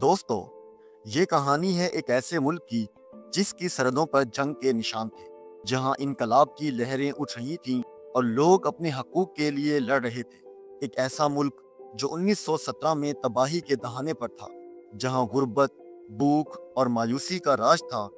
دوستو، یہ کہانی ہے ایک ایسے ملک کی جس کی سرحدوں پر جنگ کے نشان تھے، جہاں انقلاب کی لہریں اٹھ رہی تھیں اور لوگ اپنے حقوق کے لیے لڑ رہے تھے۔ ایک ایسا ملک جو 1917 میں تباہی کے دہانے پر تھا، جہاں غربت، بھوک اور مایوسی کا راج تھا،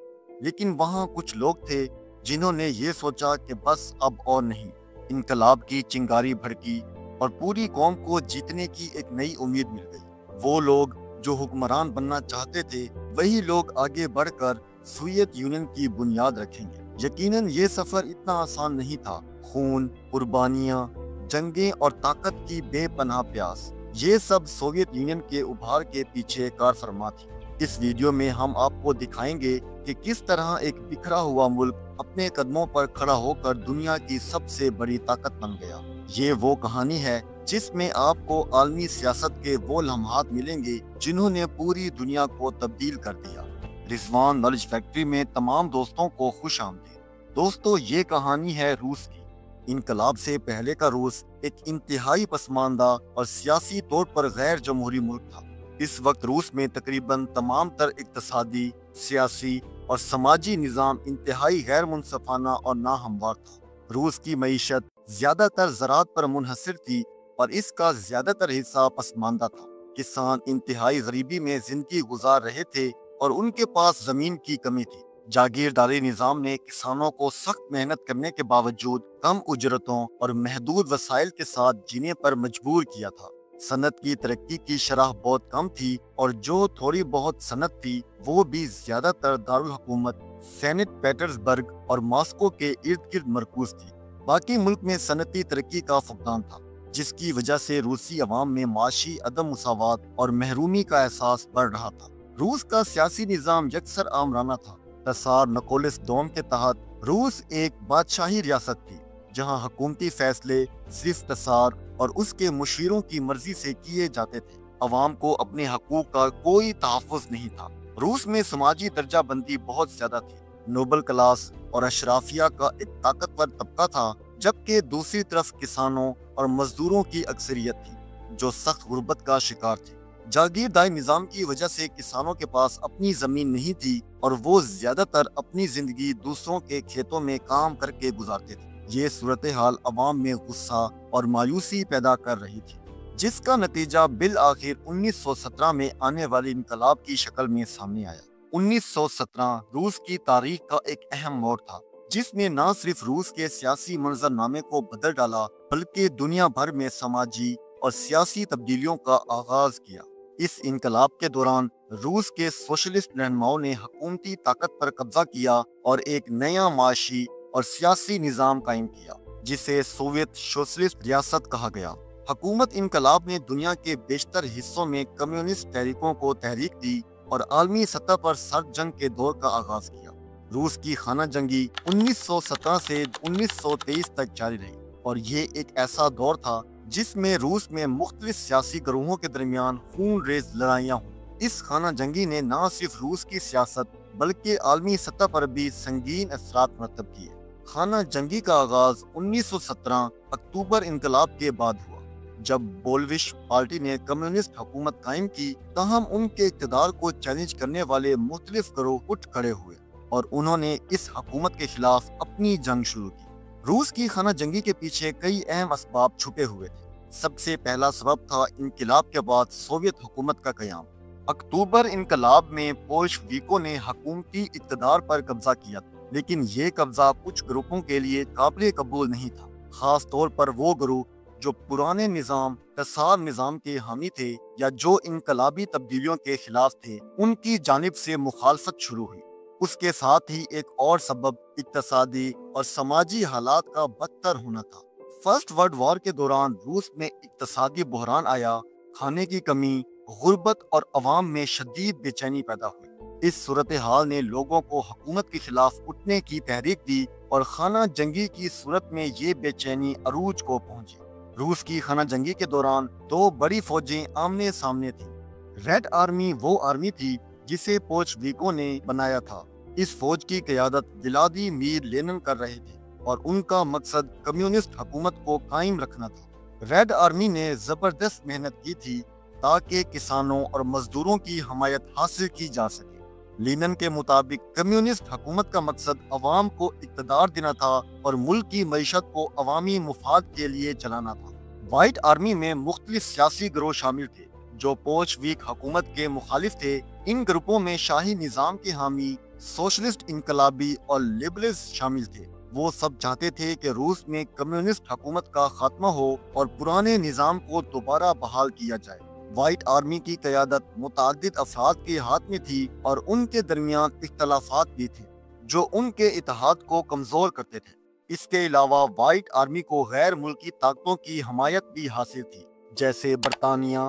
لیکن وہاں کچھ لوگ تھے جنہوں نے یہ سوچا کہ بس اب اور نہیں۔ انقلاب کی چنگاری بھڑکی اور پوری قوم کو جیتنے کی ایک نئی امید مل گئی۔ وہ لوگ جو حکمران بننا چاہتے تھے، وہی لوگ آگے بڑھ کر سوویت یونین کی بنیاد رکھیں گے۔ یقیناً یہ سفر اتنا آسان نہیں تھا۔ خون، قربانیاں، جنگیں اور طاقت کی بے پناہ پیاس، یہ سب سوویت یونین کے ابھار کے پیچھے کار فرما تھی۔ اس ویڈیو میں ہم آپ کو دکھائیں گے کہ کس طرح ایک بکھرا ہوا ملک اپنے قدموں پر کھڑا ہو کر دنیا کی سب سے بڑی طاقت بن گیا۔ یہ وہ کہانی ہے جس میں آپ کو عالمی سیاست کے وہ لمحات ملیں گے جنہوں نے پوری دنیا کو تبدیل کر دیا۔ رضوان نالج فیکٹری میں تمام دوستوں کو خوش آمدید۔ دوستو، یہ کہانی ہے روس کی۔ انقلاب سے پہلے کا روس ایک انتہائی پسماندہ اور سیاسی طور پر غیر جمہوری ملک تھا۔ اس وقت روس میں تقریباً تمام تر اقتصادی، سیاسی اور سماجی نظام انتہائی غیر منصفانہ اور ناہموار تھا۔ روس کی معیشت زیادہ تر زراعت پر منحصر تھی اور اس کا زیادہ تر حصہ پسماندہ تھا۔ کسان انتہائی غریبی میں زندگی گزار رہے تھے اور ان کے پاس زمین کی کمی تھی۔ جاگیرداری نظام نے کسانوں کو سخت محنت کرنے کے باوجود کم اجرتوں اور محدود وسائل کے ساتھ جینے پر مجبور کیا تھا۔ صنعت کی ترقی کی شرح بہت کم تھی اور جو تھوڑی بہت صنعت تھی وہ بھی زیادہ تر دارالحکومت سینٹ پیٹرز برگ اور ماسکو کے ارد گرد مرکوز تھی۔ باقی ملک میں صنعتی ترقی کا فقدان تھا، جس کی وجہ سے روسی عوام میں معاشی عدم مساوات اور محرومی کا احساس بڑھ رہا تھا۔ روس کا سیاسی نظام یکسر آمرانہ تھا۔ تسار نکولس دوم کے تحت روس ایک بادشاہی ریاست تھی، جہاں حکومتی فیصلے صرف تسار اور اس کے مشیروں کی مرضی سے کیے جاتے تھے۔ عوام کو اپنے حقوق کا کوئی تحفظ نہیں تھا۔ روس میں سماجی درجہ بندی بہت زیادہ تھی۔ نوبل کلاس اور اشرافیہ کا ایک طاقتور طبقہ تھا، جبکہ دوسری طرف کسانوں اور مزدوروں کی اکثریت تھی جو سخت غربت کا شکار تھے۔ جاگیرداری نظام کی وجہ سے کسانوں کے پاس اپنی زمین نہیں تھی اور وہ زیادہ تر اپنی زندگی دوسروں کے کھیتوں میں کام کر کے گزارتے تھے۔ یہ صورتحال عوام میں غصہ اور مایوسی پیدا کر رہی تھی، جس کا نتیجہ بالآخر 1917 میں آنے والی انقلاب کی شکل میں سامنے آیا۔ 1917 روس کی تاریخ کا ایک اہم موڑ تھا، جس نے نہ صرف روس کے سیاسی منظرنامے کو بدل ڈالا بلکہ دنیا بھر میں سماجی اور سیاسی تبدیلیوں کا آغاز کیا۔ اس انقلاب کے دوران روس کے سوشلسٹ رہنماؤں نے حکومتی طاقت پر قبضہ کیا اور ایک نیا معاشی اور سیاسی نظام قائم کیا، جسے سوویت سوشلسٹ ریاست کہا گیا۔ حکومت انقلاب نے دنیا کے بیشتر حصوں میں کمیونسٹ تحریکوں کو تحریک دی اور عالمی سطح پر سرد جنگ کے دور کا آغاز کیا۔ روس کی خانہ جنگی 1917 سے 1923 تک جاری رہی اور یہ ایک ایسا دور تھا جس میں روس میں مختلف سیاسی گروہوں کے درمیان خون ریز لڑائیاں ہوئیں۔ اس خانہ جنگی نے نہ صرف روس کی سیاست بلکہ عالمی سطح پر بھی سنگین اثرات مرتب کیے۔ خانہ جنگی کا آغاز 1917 اکتوبر انقلاب کے بعد ہوا، جب بولوش پارٹی نے کمیونسٹ حکومت قائم کی، تاہم ان کے اقتدار کو چیلنج کرنے والے مختلف گروہ اٹھ کھڑے ہوئے اور انہوں نے اس حکومت کے خلاف اپنی جنگ شروع کی۔ روس کی خانہ جنگی کے پیچھے کئی اہم اسباب چھپے ہوئے تھے۔ سب سے پہلا سبب تھا انقلاب کے بعد سوویت حکومت کا قیام۔ اکتوبر انقلاب میں بولشویکوں نے حکومتی اقتدار پر قبضہ کیا، لیکن یہ قبضہ کچھ گروپوں کے لیے قابل قبول نہیں تھا، خاص طور پر وہ گروہ جو پرانے نظام تسار نظام کے حامی تھے یا جو انقلابی تبدیلیوں کے خلاف تھے۔ ان کی جانب سے مخالفت شروع ہوئی۔ اس کے ساتھ ہی ایک اور سبب اقتصادی اور سماجی حالات کا بدتر ہونا تھا۔ فرسٹ ورلڈ وار کے دوران روس میں اقتصادی بحران آیا، کھانے کی کمی، غربت اور عوام میں شدید بے چینی پیدا ہوئی۔ اس صورتحال نے لوگوں کو حکومت کے خلاف اٹھنے کی تحریک دی اور خانہ جنگی کی صورت میں یہ بے چینی عروج کو پہنچی۔ روس کی خانہ جنگی کے دوران دو بڑی فوجیں آمنے سامنے تھیں۔ ریڈ آرمی وہ آرمی تھی جسے بولشویکوں نے بنایا تھا۔ اس فوج کی قیادت ولادیمیر لینن کر رہے تھے اور ان کا مقصد کمیونسٹ حکومت کو قائم رکھنا تھا۔ ریڈ آرمی نے زبردست محنت کی تھی تاکہ کسانوں اور مزدوروں کی حمایت حاصل کی جا سکے۔ لینن کے مطابق کمیونسٹ حکومت کا مقصد عوام کو اقتدار دینا تھا اور ملک کی معیشت کو عوامی مفاد کے لیے چلانا تھا۔ وائٹ آرمی میں مختلف سیاسی گروہ شامل تھے جو بولشویک حکومت کے مخالف تھے۔ ان گروپوں میں شاہی نظام کے حامی، سوشلسٹ، انقلابی اور لبرلز شامل تھے۔ وہ سب چاہتے تھے کہ روس میں کمیونسٹ حکومت کا خاتمہ ہو اور پرانے نظام کو دوبارہ بحال کیا جائے۔ وائٹ آرمی کی قیادت متعدد افراد کے ہاتھ میں تھی اور ان کے درمیان اختلافات بھی تھے جو ان کے اتحاد کو کمزور کرتے تھے۔ اس کے علاوہ وائٹ آرمی کو غیر ملکی طاقتوں کی حمایت بھی حاصل تھی، جیسے برطانیہ،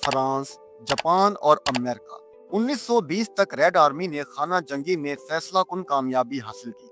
فرانس، جاپان اور امریکہ۔ 1920 تک ریڈ آرمی نے خانہ جنگی میں فیصلہ کن کامیابی حاصل کی۔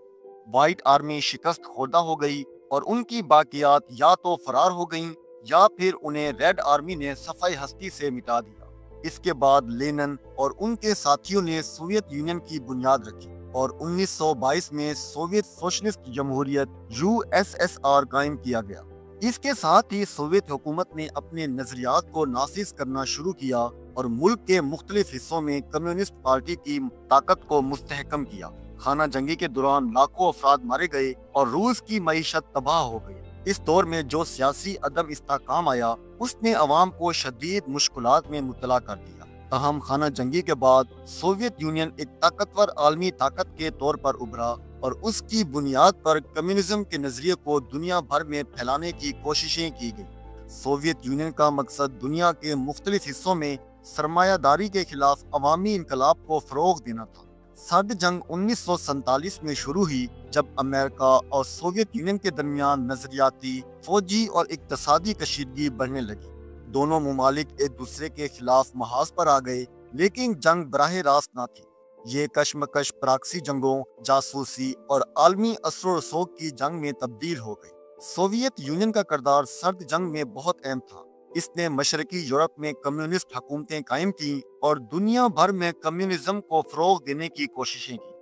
وائٹ آرمی شکست خوردہ ہو گئی اور ان کی باقیات یا تو فرار ہو گئیں یا پھر انہیں ریڈ آرمی نے صفحہ ہستی سے مٹا دیا۔ اس کے بعد لینن اور ان کے ساتھیوں نے سوویت یونین کی بنیاد رکھی اور 1922 میں سوویت سوشلسٹ جمہوریت USSR قائم کیا گیا۔ اس کے ساتھ ہی سوویت حکومت نے اپنے نظریات کو نافذ کرنا شروع کیا اور ملک کے مختلف حصوں میں کمیونسٹ پارٹی کی طاقت کو مستحکم کیا۔ خانہ جنگی کے دوران لاکھوں افراد مارے گئے اور روس کی معیشت تباہ ہو گئی۔ اس دور میں جو سیاسی عدم استحکام آیا اس نے عوام کو شدید مشکلات میں مبتلا کر دیا۔ تاہم خانہ جنگی کے بعد سوویت یونین ایک طاقتور عالمی طاقت کے طور پر ابھرا اور اس کی بنیاد پر کمیونزم کے نظریے کو دنیا بھر میں پھیلانے کی کوششیں کی گئیں۔ سوویت یونین کا مقصد دنیا کے مختلف حصوں میں سرمایہ داری کے خلاف عوامی انقلاب کو فروغ دینا تھا۔ سرد جنگ 1947 میں شروع ہوئی جب امریکہ اور سوویت یونین کے درمیان نظریاتی، فوجی اور اقتصادی کشیدگی بڑھنے لگی۔ دونوں ممالک ایک دوسرے کے خلاف محاذ پر آ گئے، لیکن جنگ براہ راست نہ تھی۔ یہ کشمکش پراکسی جنگوں، جاسوسی اور عالمی اثر و رسوخ کی جنگ میں تبدیل ہو گئی۔ سوویت یونین کا کردار سرد جنگ میں بہت اہم تھا۔ اس نے مشرقی یورپ میں کمیونسٹ حکومتیں قائم کیں اور دنیا بھر میں کمیونزم کو فروغ دینے کی کوششیں کی۔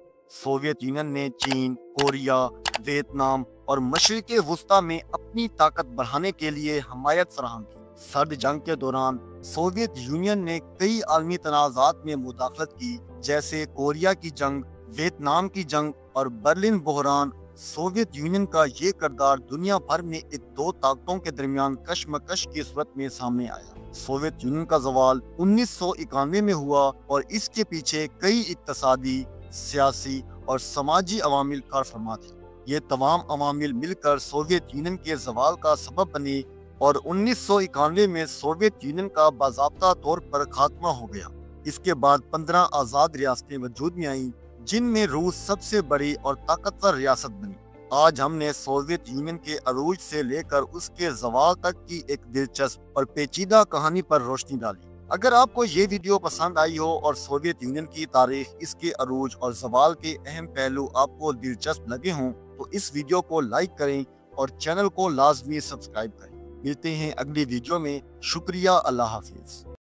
سوویت یونین نے چین، کوریا، ویتنام اور مشرق وسطیٰ میں اپنی طاقت بڑھانے کے لیے حمایت فراہم کی۔ سرد جنگ کے دوران سوویت یونین نے کئی عالمی تنازعات میں مداخلت کی، جیسے کوریا کی جنگ، ویتنام کی جنگ اور برلن بحران۔ سوویت یونین کا یہ کردار دنیا بھر میں ایک دو طاقتوں کے درمیان کشمکش کی صورت میں سامنے آیا۔ سوویت یونین کا زوال 1991 میں ہوا اور اس کے پیچھے کئی اقتصادی، سیاسی اور سماجی عوامل کار فرما تھے۔ یہ تمام عوامل مل کر سوویت یونین کے زوال کا سبب بنے اور 1991 میں سوویت یونین کا باضابطہ طور پر خاتمہ ہو گیا۔ اس کے بعد 15 آزاد ریاستیں وجود میں آئیں، جن میں روس سب سے بڑی اور طاقتور ریاست بنی۔ آج ہم نے سوویت یونین کے عروج سے لے کر اس کے زوال تک کی ایک دلچسپ اور پیچیدہ کہانی پر روشنی ڈالی۔ اگر آپ کو یہ ویڈیو پسند آئی ہو اور سوویت یونین کی تاریخ، اس کے عروج اور زوال کے اہم پہلو آپ کو دلچسپ لگے ہوں تو اس ویڈیو کو لائک کریں اور چینل کو لازمی سبسکرائب کریں۔ ملتے ہیں اگلی ویڈیو میں۔ شکریہ، اللہ حافظ۔